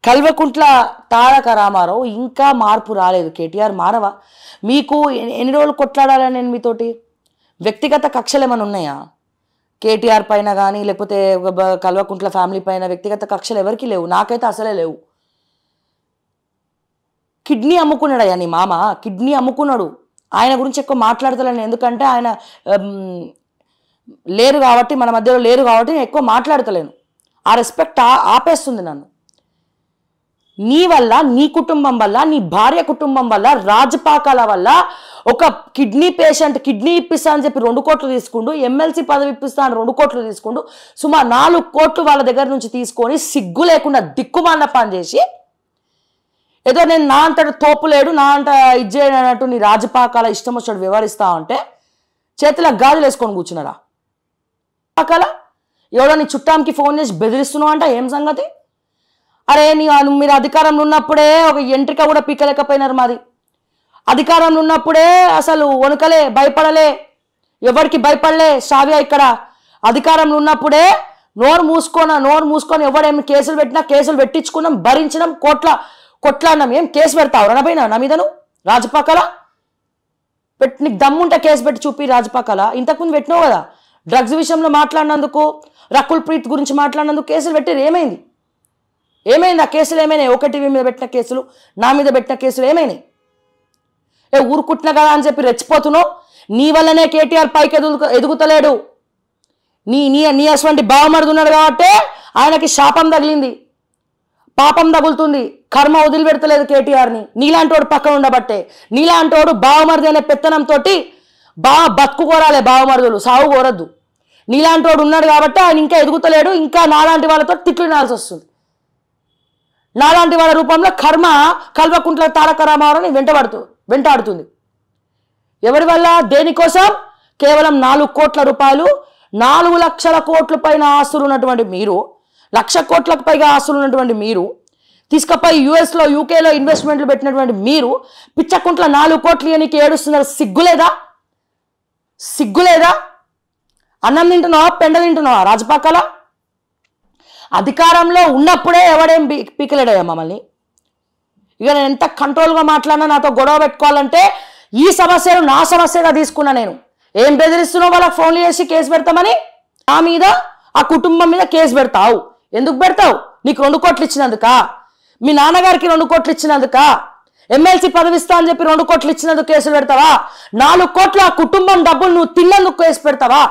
కల్వకుంట్ల తారక రామారావు ఇంకా మార్పు రాలేదు. కేటీఆర్ మారవా? మీకు ఎన్ని రోజులు కొట్లాడాలని నేను మీతోటి? వ్యక్తిగత కక్షలు ఏమైనా ఉన్నాయా కేటీఆర్ పైన కానీ, లేకపోతే కల్వకుంట్ల ఫ్యామిలీ పైన వ్యక్తిగత కక్షలు ఎవరికి లేవు. నాకైతే అసలే లేవు. కిడ్నీ అమ్ముకున్నాడయ్యా నీ మామ, కిడ్నీ అమ్ముకున్నాడు. ఆయన గురించి ఎక్కువ మాట్లాడతలేను, ఎందుకంటే ఆయన లేరు కాబట్టి, మన మధ్యలో లేరు కాబట్టి నేను ఎక్కువ మాట్లాడతలేను. ఆ రెస్పెక్ట్ ఆపేస్తుంది నన్ను. నీ వల్ల, నీ కుటుంబం వల్ల, నీ భార్య కుటుంబం వల్ల, రాజపాకాల వల్ల ఒక కిడ్నీ పేషెంట్ కిడ్నీ ఇప్పిస్తా అని చెప్పి 2 కోట్లు తీసుకుంటూ, ఎమ్మెల్సీ పదవి ఇప్పిస్తా అని 2 కోట్లు తీసుకుంటూ, సుమారు 4 కోట్లు వాళ్ళ దగ్గర నుంచి తీసుకొని సిగ్గు లేకుండా దిక్కుమాలిన పని చేసి, ఏదో నేను నా అంతట తోపు లేడు, నా అంట ఇజ్జేయడు అన్నట్టు నీ రాజపాకాల ఇష్టం వచ్చినట్టు వివరిస్తా ఉంటే చేతిలో గాజులు వేసుకొని కూర్చున్నారా? పాకాల ఎవడో నీ చుట్టానికి ఫోన్ చేసి బెదిరిస్తున్నావు అంట, ఏం సంగతి? అరే మీరు అధికారంలో ఉన్నప్పుడే ఒక ఎంట్రిక కూడా పీకలేకపోయినారు. మాది అధికారంలో ఉన్నప్పుడే అసలు వణుకలే, భయపడలే, ఎవరికి భయపడలే. సావ్యా ఇక్కడ అధికారంలో ఉన్నప్పుడే నోరు మూసుకొని ఎవడేమి కేసులు పెట్టినా కేసులు పెట్టించుకున్నాం, భరించడం, కొట్లాడినాం. ఏం కేసు పెడతావు రణపోయినా నా మీదను? రాజపాకాల నీకు దమ్ముంటే కేసు పెట్టి చూపి. రాజపాకాల ఇంతకుముందు పెట్టినావు కదా, డ్రగ్స్ విషయంలో మాట్లాడినందుకు, రకుల్ ప్రీత్ గురించి మాట్లాడినందుకు కేసులు పెట్టి ఏమైంది? ఆ కేసులు ఏమైనాయి? ఒకటి మీద పెట్టిన కేసులు, నా మీద పెట్టిన కేసులు ఏమైనాయి? ఊరుకుంటున్నా కదా అని చెప్పి రెచ్చిపోతున్నావు. నీ వల్లనే కేటీఆర్ పైకి ఎదుగుతలేడు. నీ అటువంటి బావమరుదు ఉన్నాడు కాబట్టి ఆయనకి శాపం తగిలింది, పాపం తగులుతుంది, కర్మ వదిలిపెడతలేదు కేటీఆర్ని. నీలాంటోడు పక్కన ఉండబట్టే, నీలాంటోడు బావమరుది అనే పెత్తనంతో బాగా బతుకుకోరాలే. బావమరుదులు సాగు కోరద్దు. నీలాంటోడు ఉన్నాడు కాబట్టి ఆయన ఇంకా ఎదుగుతలేడు. ఇంకా నాలాంటి వాళ్ళతో తిట్లు వినాల్సి వస్తుంది. నాలాంటి వాళ్ళ రూపంలో కర్మ కల్వకుంట్ల తారక రామారావుని వెంటాడుతుంది. ఎవరి వల్ల? దేనికోసం? కేవలం 4 కోట్ల రూపాయలు, 4 లక్షల కోట్ల పైన ఆస్తులు ఉన్నటువంటి మీరు, 1,00,000 కోట్లకు పైగా ఆస్తులు ఉన్నటువంటి మీరు, తీసుకపోయి యుఎస్లో, యూకేలో ఇన్వెస్ట్మెంట్లు పెట్టినటువంటి మీరు, పిచ్చకుంట్ల 4 కోట్లు ఇయనికి ఏడుస్తున్నారు. సిగ్గులేదా? అన్నం తింటున్నావా, పెండ తింటున్నావా? రాజపాకాల అధికారంలో ఉన్నప్పుడే ఎవడేం పీకలేడయ్యా మమ్మల్ని. ఇక నేను ఎంత కంట్రోల్గా మాట్లాడినా, నాతో గొడవ పెట్టుకోవాలంటే ఈ సమస్యను నా సమస్యగా తీసుకున్నా నేను. ఏం బెదిరిస్తున్నావు? వాళ్ళకి ఫోన్లు చేసి కేసు పెడతామని నా మీద, ఆ కుటుంబం మీద కేసు పెడతావు. ఎందుకు పెడతావు? నీకు 2 కోట్లు ఇచ్చినందుక? మీ నాన్నగారికి 2 కోట్లు ఇచ్చినందుక? ఎమ్మెల్సీ పదవిస్తా అని చెప్పి 2 కోట్లు ఇచ్చినందుకు కేసులు పెడతావా? 4 కోట్లు ఆ కుటుంబం డబ్బులు నువ్వు తిన్నందుకు కేసు పెడతావా?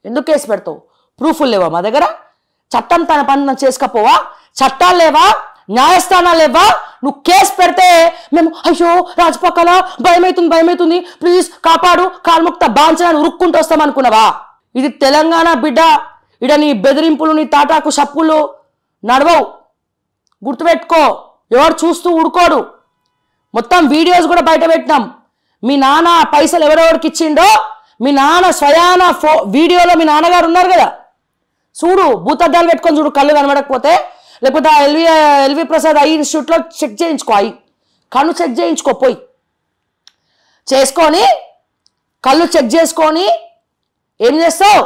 ఎందుకు కేసు పెడతావు? ప్రూఫ్లు లేవా మా దగ్గర? చట్టం తన పని చేసుకపోవా? చట్టాలు లేవా? న్యాయస్థానాలు లేవా? నువ్వు కేసు పెడితే మేము అయ్యో రాజపాకాల భయమవుతుంది, ప్లీజ్ కాపాడు, కాల్ముక్త బాంచని ఉరుక్కుంటూ వస్తాం అనుకున్నావా? ఇది తెలంగాణ బిడ్డ. ఇడ నీ బెదిరింపులు, నీ తాటాకు షప్పులు నడవవు, గుర్తుపెట్టుకో. ఎవరు చూస్తూ ఊడుకోడు. మొత్తం వీడియోస్ కూడా బయట పెట్టినాం. మీ నాన్న పైసలు ఎవరెవరికి ఇచ్చిండో, మీ నాన్న స్వయాన వీడియోలో మీ నాన్నగారు ఉన్నారు కదా, చూడు. భూతద్దాలు పెట్టుకొని చూడు, కళ్ళు కనబడకపోతే. లేకపోతే ఎల్వి ప్రసాద్ ఐ ఇన్స్టిట్యూట్లో చెక్ చేయించుకో, కళ్ళు చెక్ చేయించుకో, పోయి చేసుకొని కళ్ళు చెక్ చేసుకొని ఏం చేస్తావు?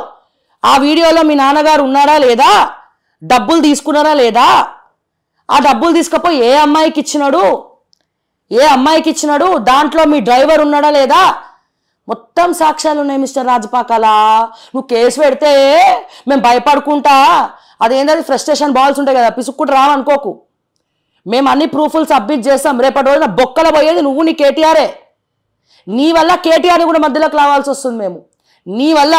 ఆ వీడియోలో మీ నాన్నగారు ఉన్నారా లేదా, డబ్బులు తీసుకున్నారా లేదా, ఆ డబ్బులు తీసుకపోయి ఏ అమ్మాయికి ఇచ్చినాడు, దాంట్లో మీ డ్రైవర్ ఉన్నాడా లేదా, మొత్తం సాక్ష్యాలు ఉన్నాయి. మిస్టర్ రాజపాకాల నువ్వు కేసు పెడితే మేము భయపడుకుంటా, అదేంటది ఫ్రస్ట్రేషన్ బాల్స్ ఉంటాయి కదా, పిసుక్కుంటూ రావనుకోకు. మేము అన్ని ప్రూఫ్లు సబ్మిట్ చేస్తాం. రేపటి రోజున బొక్కల పోయేది నువ్వు, నీ కేటీఆరే. నీ వల్ల కేటీఆర్ని కూడా మధ్యలోకి రావాల్సి వస్తుంది. నీ వల్ల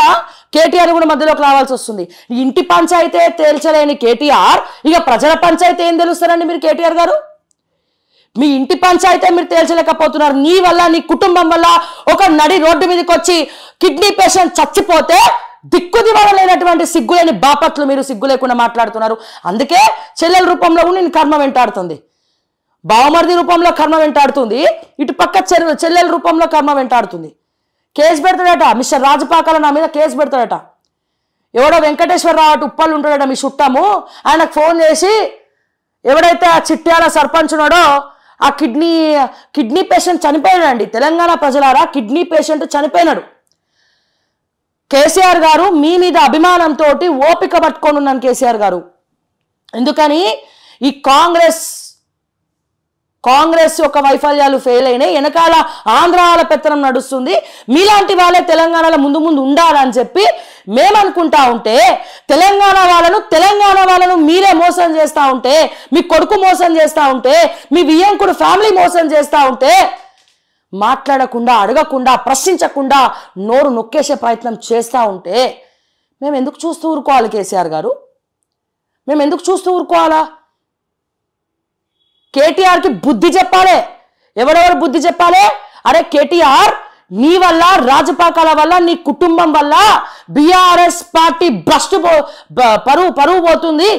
కేటీఆర్ కూడా మధ్యలోకి రావాల్సి వస్తుంది. ఇంటి పంచాయతీ తేల్చలేని కేటీఆర్ ఇక ప్రజల పంచాయతీ ఏం తెలుస్తారండి మీరు? కేటీఆర్ గారు మీ ఇంటి పంచాయతీ మీరు తేల్చలేకపోతున్నారు. నీ వల్ల, నీ కుటుంబం వల్ల ఒక నడి రోడ్డు మీదకి వచ్చి కిడ్నీ పేషెంట్ చచ్చిపోతే దిక్కుదివాడలేనటువంటి సిగ్గులేని బాపట్లు మీరు సిగ్గు లేకుండా మాట్లాడుతున్నారు. అందుకే చెల్లెల రూపంలో కూడా నేను కర్మ వెంటాడుతుంది, బావమర్ది రూపంలో కర్మ వెంటాడుతుంది, ఇటు పక్క చెల్లెల రూపంలో కర్మ వెంటాడుతుంది. కేసు పెడతాడట మిస్టర్ రాజపాకాల, నా మీద కేసు పెడతాడట. ఎవడో వెంకటేశ్వరరావు అటు ఉప్పలు ఉంటాడట మీ చుట్టము, ఆయనకు ఫోన్ చేసి ఎవడైతే ఆ చిట్యాల సర్పంచ్ ఉన్నాడో ఆ కిడ్నీ పేషెంట్ చనిపోయాడండి. తెలంగాణ ప్రజలారా, కిడ్నీ పేషెంట్ చనిపోయినాడు. కేసీఆర్ గారు మీ మీద అభిమానంతో ఓపిక పట్టుకొని ఉన్నాను కేసీఆర్ గారు. ఎందుకని ఈ కాంగ్రెస్ యొక్క వైఫల్యాలు ఫెయిల్ అయినాయి, వెనకాల ఆంధ్రాల పెత్తనం నడుస్తుంది, మీలాంటి వాళ్ళే తెలంగాణలో ముందు ఉండాలని చెప్పి మేమనుకుంటా ఉంటే తెలంగాణ వాళ్ళను మీరే మోసం చేస్తూ ఉంటే, మీ కొడుకు మోసం చేస్తూ ఉంటే, మీ వియ్యంకుడు ఫ్యామిలీ మోసం చేస్తూ ఉంటే మాట్లాడకుండా, అడగకుండా, ప్రశ్నించకుండా నోరు నొక్కేసే ప్రయత్నం చేస్తూ ఉంటే మేము ఎందుకు చూస్తూ ఊరుకోవాలి? కేసీఆర్ గారు మేము ఎందుకు చూస్తూ ఊరుకోవాలా? కేటీఆర్కి బుద్ధి చెప్పాలి. ఎవరెవరు బుద్ధి చెప్పాలి? అరే కేటీఆర్, నీ వల్ల, రాజపాకాల వల్ల, నీ కుటుంబం వల్ల బీఆర్ఎస్ పార్టీ పరువు పోతుంది,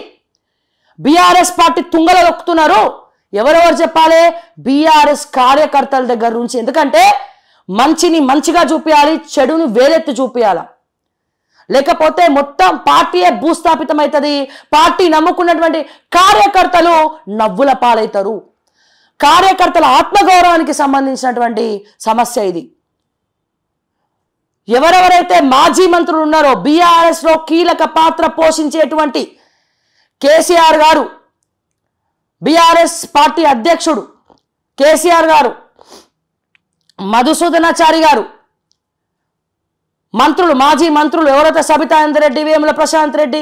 బీఆర్ఎస్ పార్టీ తుంగలు దొక్కుతున్నారు. ఎవరెవరు చెప్పాలి? బీఆర్ఎస్ కార్యకర్తల దగ్గర నుంచి. ఎందుకంటే మంచిని మంచిగా చూపించాలి, చెడుని వేలెత్తి చూపించాలి. లేకపోతే మొత్తం పార్టీయే భూస్థాపితం అవుతుంది. పార్టీ నమ్ముకున్నటువంటి కార్యకర్తలు నవ్వుల పాలవుతారు. కార్యకర్తల ఆత్మగౌరవానికి సంబంధించినటువంటి సమస్య ఇది. ఎవరెవరైతే మాజీ మంత్రులు ఉన్నారో, బీఆర్ఎస్ లో కీలక పాత్ర పోషించేటువంటి కేసీఆర్ గారు, బీఆర్ఎస్ పార్టీ అధ్యక్షుడు కేసీఆర్ గారు, మధుసూదనాచారి గారు, మంత్రులు, మాజీ మంత్రులు ఎవరైతే సబితా ఇంద్రెడ్డి, వేముల ప్రశాంత్ రెడ్డి,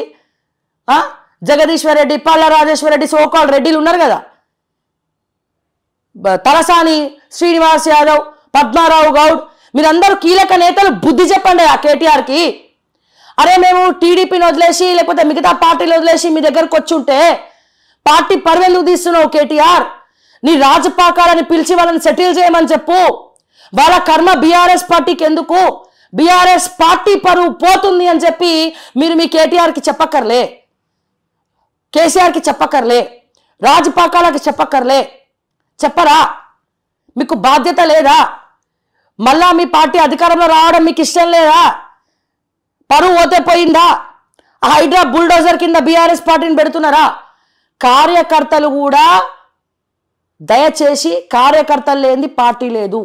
జగదీశ్వర్ రెడ్డి, పల్ల రాజేశ్వర్ రెడ్డి, సోకాల్ రెడ్డిలు ఉన్నారు కదా, తలసాని శ్రీనివాస్ యాదవ్, పద్మారావు గౌడ్, మీరందరూ కీలక నేతలు. బుద్ధి చెప్పండి ఆ కేటీఆర్కి. అరే మేము టీడీపీని వదిలేసి లేకపోతే మిగతా పార్టీలు వదిలేసి మీ దగ్గరకు వచ్చి ఉంటే పార్టీ పరువెందుకు తీస్తున్నావు కేటీఆర్? నీ రాజపాకాలని పిలిచి వాళ్ళని సెటిల్ చేయమని చెప్పు. వాళ్ళ కర్మ బీఆర్ఎస్ పార్టీకి ఎందుకు? బీఆర్ఎస్ పార్టీ పరువు పోతుంది అని చెప్పి మీరు మీ కేటీఆర్కి చెప్పక్కర్లే, కేసీఆర్కి చెప్పక్కర్లే, రాజపాకాలకి చెప్పక్కర్లే. చెప్పరా? మీకు బాధ్యత లేదా? మళ్ళా మీ పార్టీ అధికారంలో రావడం మీకు ఇష్టం లేదా? పరువు పోతే పోయిందా? హైడ్రా బుల్డోజర్ కింద బీఆర్ఎస్ పార్టీని పెడుతున్నారా? కార్యకర్తలు కూడా దయచేసి, కార్యకర్తలు లేనిది పార్టీ లేదు.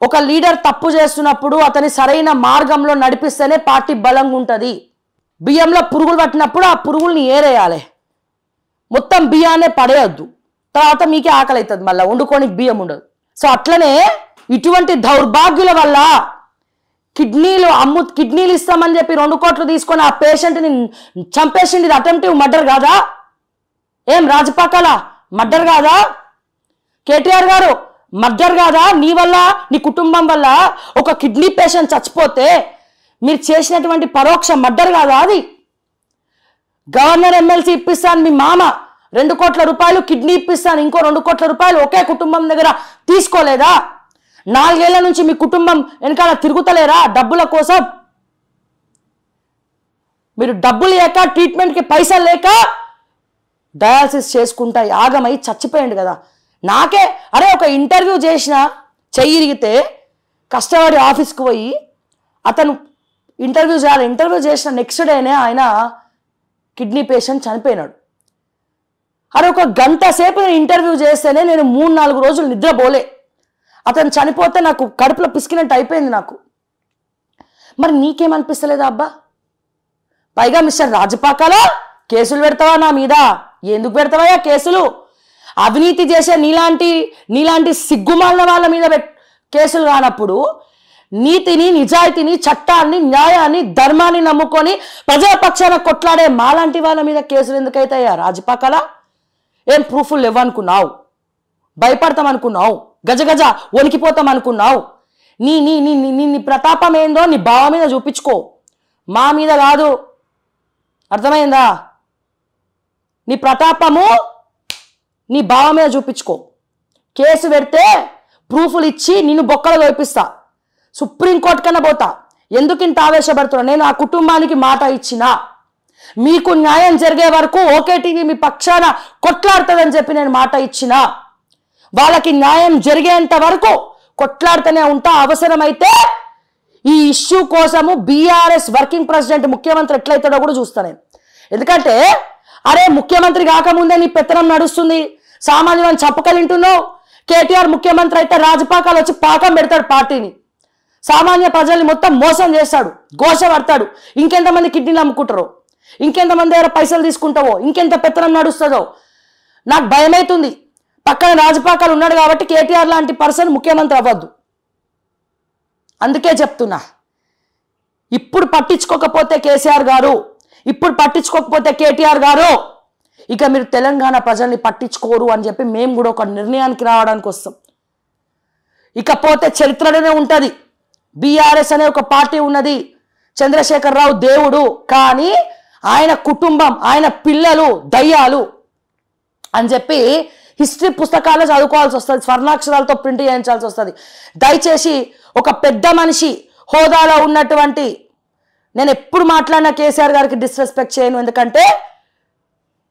ఒక లీడర్ తప్పు చేస్తున్నప్పుడు అతని సరైన మార్గంలో నడిపిస్తేనే పార్టీ బలంగా ఉంటుంది. బియ్యంలో పురుగులు పట్టినప్పుడు ఆ పురుగుల్ని ఏరేయాలి, మొత్తం బియ్యాన్నే పడేయద్దు. తర్వాత మీకే ఆకలి అవుతుంది, మళ్ళీ వండుకోనికి బియ్యం ఉండదు. సో అట్లనే ఇటువంటి దౌర్భాగ్యుల వల్ల కిడ్నీలు ఇస్తామని చెప్పి 2 కోట్లు తీసుకొని ఆ పేషెంట్ని చంపేసింది. ఇది అటెంప్టివ్ మర్డర్ కాదా? ఏం రాజపాకాల మర్డర్ కాదా? కేటీఆర్ గారు మర్డర్ కాదా? నీ వల్ల, నీ కుటుంబం వల్ల ఒక కిడ్నీ పేషెంట్ చచ్చిపోతే మీరు చేసినటువంటి పరోక్ష మర్డర్ కాదా అది? గవర్నర్ ఎమ్మెల్సీ ఇప్పిస్తాను, మీ మామ 2 కోట్ల రూపాయలు కిడ్నీ ఇప్పిస్తాను, ఇంకో 2 కోట్ల రూపాయలు ఒకే కుటుంబం దగ్గర తీసుకోలేదా? 4 ఏళ్ల నుంచి మీ కుటుంబం వెనకాల తిరుగుతలేరా డబ్బుల కోసం? మీరు డబ్బులు లేక, ట్రీట్మెంట్కి పైసలు లేక డయాలసిస్ చేసుకుంటా యాగమై చచ్చిపోయింది కదా. నాకే అరే ఒక ఇంటర్వ్యూ చేసిన చెయ్యి ఇరిగితే కష్టపడి ఆఫీస్కి పోయి అతను ఇంటర్వ్యూ చేసిన నెక్స్ట్ డేనే ఆయన కిడ్నీ పేషెంట్ చనిపోయినాడు. అరే ఒక గంట సేపు నేను ఇంటర్వ్యూ చేస్తేనే నేను 3-4 రోజులు నిద్రపోలే. అతను చనిపోతే నాకు కడుపులో పిసికినట్టు అయిపోయింది నాకు. మరి నీకేమనిపిస్తలేదా అబ్బా? పైగా మిస్టర్ రాజపాకాల కేసులు పెడతావా నా మీద? ఎందుకు పెడతావా కేసులు? అవినీతి చేసే నీలాంటి సిగ్గుమాలిన వాళ్ళ మీద కేసులు కానప్పుడు నీతిని, నిజాయితీని, చట్టాన్ని, న్యాయాన్ని, ధర్మాన్ని నమ్ముకొని ప్రజాపక్షాన కొట్లాడే మాలాంటి వాళ్ళ మీద కేసులు ఎందుకైతాయా రాజపాకాల? ఏం ప్రూఫ్లు లేవనుకున్నావు? భయపడతామనుకున్నావు? గజగజ వణికిపోతామనుకున్నావు? నీ ప్రతాపం ఏందో నీ బావ మీద చూపించుకో, మా మీద కాదు. అర్థమైందా? నీ ప్రతాపము నీ బావ మీద చూపించుకో. కేసు పెడితే ప్రూఫ్లు ఇచ్చి నిన్ను బొక్కలు వేపిస్తా, సుప్రీంకోర్టు కన్నా పోతా. ఎందుకు ఇంత ఆవేశపడుతున్నా? నేను ఆ కుటుంబానికి మాట ఇచ్చిన, మీకు న్యాయం జరిగే వరకు ఓకే టీవీ మీ పక్షాన కొట్లాడుతుందని చెప్పి నేను మాట ఇచ్చిన. వాళ్ళకి న్యాయం జరిగేంత వరకు కొట్లాడుతూనే ఉంటా. అవసరమైతే ఈ ఇష్యూ కోసము బీఆర్ఎస్ వర్కింగ్ ప్రెసిడెంట్ ముఖ్యమంత్రి ఎట్లయితాడో కూడా చూస్తాను నేను. ఎందుకంటే అరే ముఖ్యమంత్రి కాకముందే నీ పెత్తనం నడుస్తుంది, సామాన్యులను చప్పకలింటున్నావు. కేటీఆర్ ముఖ్యమంత్రి అయితే రాజపాకాలు వచ్చి పాకం పెడతాడు పార్టీని, సామాన్య ప్రజల్ని మొత్తం మోసం చేస్తాడు, ఘోష పడతాడు. ఇంకెంతమంది కిడ్నీలు అమ్ముకుంటారో, ఇంకెంతమంది దగ్గర పైసలు తీసుకుంటావో, ఇంకెంత పెత్తనం నడుస్తుందో. నాకు భయమవుతుంది. పక్కన రాజపాకాలు ఉన్నాడు కాబట్టి కేటీఆర్ లాంటి పర్సన్ ముఖ్యమంత్రి అవ్వద్దు. అందుకే చెప్తున్నా, ఇప్పుడు పట్టించుకోకపోతే కేసీఆర్ గారు, ఇప్పుడు పట్టించుకోకపోతే కేటీఆర్ గారు, ఇక మీరు తెలంగాణ ప్రజల్ని పట్టించుకోరు అని చెప్పి మేము కూడా ఒక నిర్ణయానికి రావడానికి వస్తాం. ఇకపోతే చరిత్రలోనే ఉంటుంది, బీఆర్ఎస్ అనే ఒక పార్టీ ఉన్నది, చంద్రశేఖరరావు దేవుడు, కానీ ఆయన కుటుంబం, ఆయన పిల్లలు దయ్యాలు అని చెప్పి హిస్టరీ పుస్తకాల్లో చదువుకోవాల్సి వస్తుంది, స్వర్ణాక్షరాలతో ప్రింట్ చేయించాల్సి వస్తుంది. దయచేసి ఒక పెద్ద మనిషి హోదాలో ఉన్నటువంటి, నేను ఎప్పుడు మాట్లాడినా కేసీఆర్ గారికి డిస్రెస్పెక్ట్ చేయను, ఎందుకంటే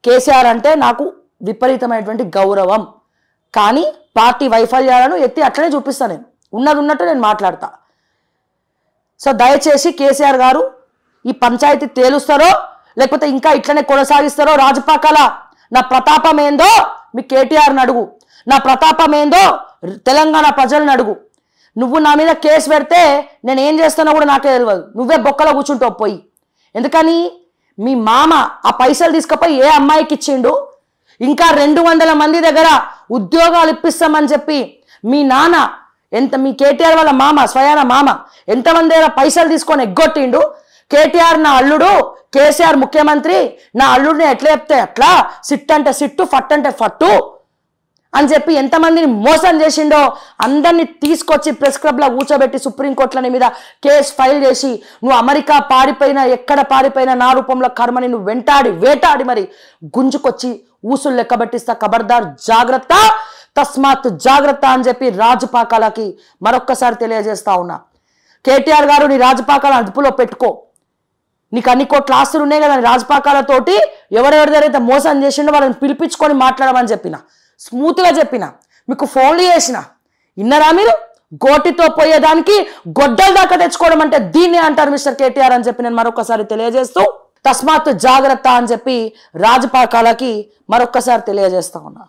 కేసీఆర్ అంటే నాకు విపరీతమైనటువంటి గౌరవం. కానీ పార్టీ వైఫల్యాలను ఎత్తి అట్లనే చూపిస్తాను, నేను ఉన్నది ఉన్నట్టు నేను మాట్లాడతా. సో దయచేసి కేసీఆర్ గారు ఈ పంచాయతీ తేలుస్తారో లేకపోతే ఇంకా ఇట్లనే కొనసాగిస్తారో, రాజపాకాల నా ప్రతాపం ఏందో మీ కేటీఆర్ని అడుగు, నా ప్రతాపం ఏందో తెలంగాణ ప్రజలను అడుగు. నువ్వు నా మీద కేసు పెడితే నేను ఏం చేస్తానో కూడా నాకే తెలియదు, నువ్వే బొక్కలో కూర్చుంటావు పోయి. ఎందుకని మీ మామ ఆ పైసలు తీసుకుపోయి ఏ అమ్మాయికి ఇచ్చిండు, ఇంకా 200 మంది దగ్గర ఉద్యోగాలు ఇప్పిస్తామని చెప్పి మీ నాన్న మీ కేటీఆర్ వాళ్ళ మామ, స్వయాన మామ ఎంతమంది దగ్గర పైసలు తీసుకొని ఎగ్గొట్టిండు. కేటీఆర్ నా అల్లుడు, కేసీఆర్ ముఖ్యమంత్రి, నా అల్లుడిని ఎట్లా చెప్తే అట్లా, సిట్ అంటే సిట్టు, ఫట్ అంటే ఫట్టు అని చెప్పి ఎంతమందిని మోసం చేసిండో అందరినీ తీసుకొచ్చి ప్రెస్ క్లబ్లో కూర్చోబెట్టి సుప్రీంకోర్టుల మీద కేసు ఫైల్ చేసి, నువ్వు అమెరికా పారిపోయినా ఎక్కడ పారిపోయినా నా రూపంలో కర్మని నువ్వు వేటాడి మరి గుంజుకొచ్చి ఊసులు లెక్కబెట్టిస్తా, ఖబర్దార్ జాగ్రత్త, తస్మాత్ జాగ్రత్త అని చెప్పి రాజపాకాలకి మరొక్కసారి తెలియజేస్తా ఉన్నా. కేటీఆర్ గారు నీ రాజపాకాల అదుపులో పెట్టుకో, నీకు అన్ని కోట్ల ఆస్తులు ఉన్నాయి కదా, రాజపాకాలతోటి ఎవరెవరి దగ్గర మోసం చేసిండో వాళ్ళని పిలిపించుకొని మాట్లాడమని చెప్పిన, స్మూత్గా చెప్పిన, మీకు ఫోన్లు చేసిన, ఇన్నరా మీరు? గోటితో పోయేదానికి గొడ్డల దాకా తెచ్చుకోవడం అంటే దీన్నే అంటారు మిస్టర్ కేటీఆర్ అని చెప్పి నేను మరొకసారి తెలియజేస్తూ, తస్మాత్ జాగ్రత్త అని చెప్పి రాజపాకాలకి మరొక్కసారి తెలియజేస్తా ఉన్నా.